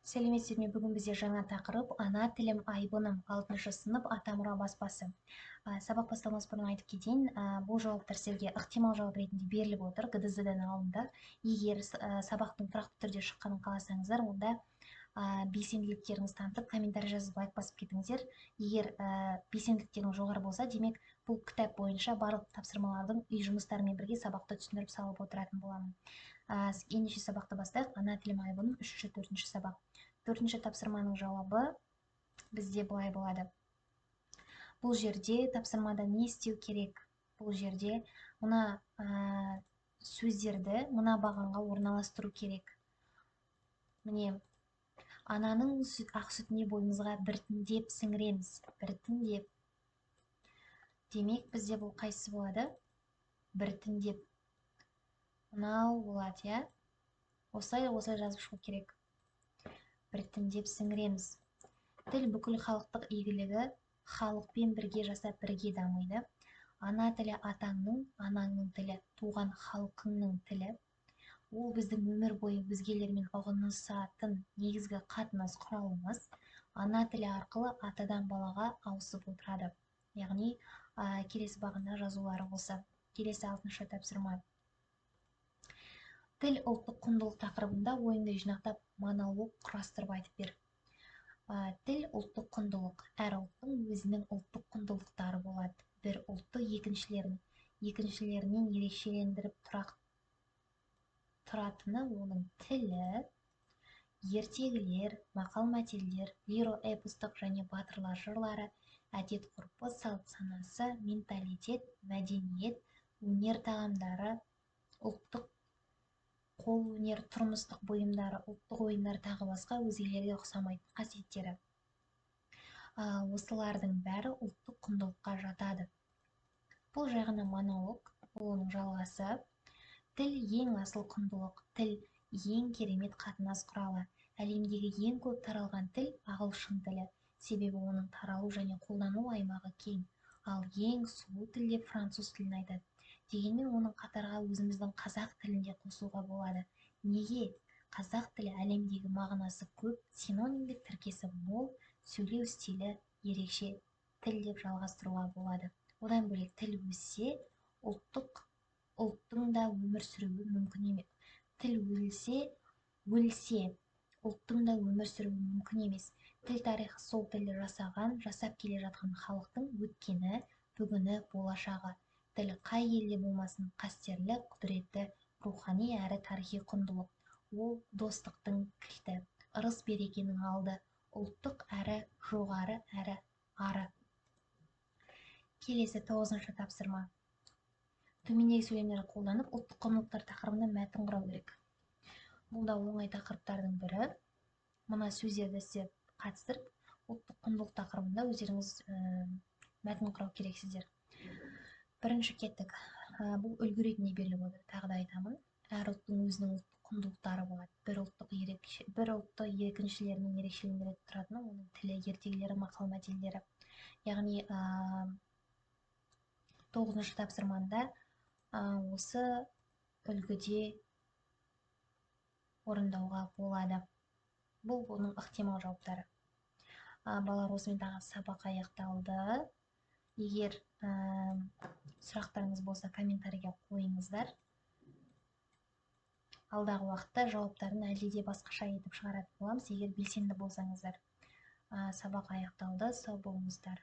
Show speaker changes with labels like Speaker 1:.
Speaker 1: Сәлеметсіздер ме? Бүгін бізде жаңа тақырып ана тілім айбыным 6 сынып Атамұра баспасы. Сабақ басталмас бұрын айтып кетейін, бұл жауаптар сіздерге ықтимал жауап ретінде беріліп отыр ГДЗ-дан алынды. Егер сабақтың тұрақты түрде шыққанын қаласаңыздар, онда белсенділіктеріңізді танытып комментарий жазып лайк басып кетіңіздер. Егер белсенділіктеріңіз жоғары болса, демек бұл кітап бойынша барлық тапсырмалардың үй жұмыстарымен бірге сабақты түсіндіріп салып отыратын боламын. Ендеше сабақты бастайық. Ана тілім айбыным 3-4 сабақ. 4-ші тапсырманың жауабы бізде былай болады. Бұл жерде тапсырмада не істеу керек? Бұл жерде мына сөздерді мына бағанға орналастыру керек. Міне, ананың ақ сүтіне бойымызға біртіндеп сіңіреміз. Біртіндеп. Демек, бізде бұл қайсысы болады? Біртіндеп. Мынау болады, иә? Осылай жазып шығу керек. Біртіндеп сіңіреміз. Тіл бүкіл халықтық игілігі, халықпен бірге жасап бірге дамиды. Ана тілі атаңның, анаңның тілі, туған халқыңның тілі. Ол біздің өмір бойы өзгелермен ұғынысатын негізгі қатынас құралымыз. Ана тілі арқылы атадан балаға ауысып отырады. Яғни, келесі бағанда жазулары болса. Келесі 6-шы тапсырма. Тіл ұлттық құндылық тақырыбында ойыңды жинақтап монолог құрастырып айтып бер. Тіл ұлттық құндылық. Әр ұлттың өзінің ұлттық құндылықтары болады. Бір ұлтты екіншілерінен ерекшелендіріп тұратыны оның тілі, ертегілер, мақал-мәтелдер, лиро-эпостық және батырлар жырлары, әдет-ғұрпы, салт-санасы, менталитет, мәдениет, өнер тағамдары, ұлттық қолөнер, тұрмыстық бұйымдары, ұлттық ойындар тағы басқа өзгелерге ұқсамайтын қасиеттері. Осылардың бәрі ұлттық құндылыққа жатады. Бұл жай ғана монолог, бұл оның жалғасы. Тіл ең асыл құндылық, тіл ең керемет қатынас құралы. Әлемдегі ең көп таралған тіл ағылшын тілі, себебі оның таралу және қолдану аймағы кең. Ал ең сұлу тіл деп француз тілін айтады. Дегенмен оның қатарға өзіміздің қазақ тілінде қосуға болады. Неге? Қазақ тілі әлемдегі мағынасы көп, синонимдік тіркесі мол, сөйлеу стилі ерекше тіл деп жалғастыруға болады. Одан бөлек тіл өссе, ұлттың да өмір сүруі мүмкін емес. Тіл өлсе, ұлттың да өмір сүруі мүмкін емес. Тіл тарихы сол тілді жасап келе жатқан халықтың өткені, бүгіні, болашағы. Тіл қай елде болмасын қастерлі, құдіретті, рухани әрі тарихи құндылық. Ол достықтың кілті, ырыс берекенің алды, ұлттық әрі жоғары әрі ары. Келесі 9-шы тапсырма. Төмендегі сөйлемдерді қолданып, ұлттық құндылықтар тақырыбында мәтін құрау керек. Бұл да оңай тақырыптардың бірі. Мына сөздерді сіздер қатыстырып, ұлттық құндылық тақырыбында өздеріңіз мәтін құрау керексіздер. Бірінші кеттік. Бұл үлгі ретінде беріліп отыр. Тағы да айтамын. Әр ұлттың өзінің ұлттық құндылықтары болады. Бір ұлтты екіншілерінен ерекшелендіріп тұратыны оның тілі, ертегілері, мақал-мәтелдері. Яғни 9-шы тапсырмада осы үлгіде орындауға болады. Бұл оның ықтимал жауаптары. Балалар, осымен тағы сабақ аяқталды. Егер сұрақтарыңыз болса, комментарийге қойыңыздар. Алдағы уақытта жауаптарын әлде де басқаша етіп шығаратын боламыз, егер белсенді болсаңыздар. Сабақ аяқталды, сау болыңыздар.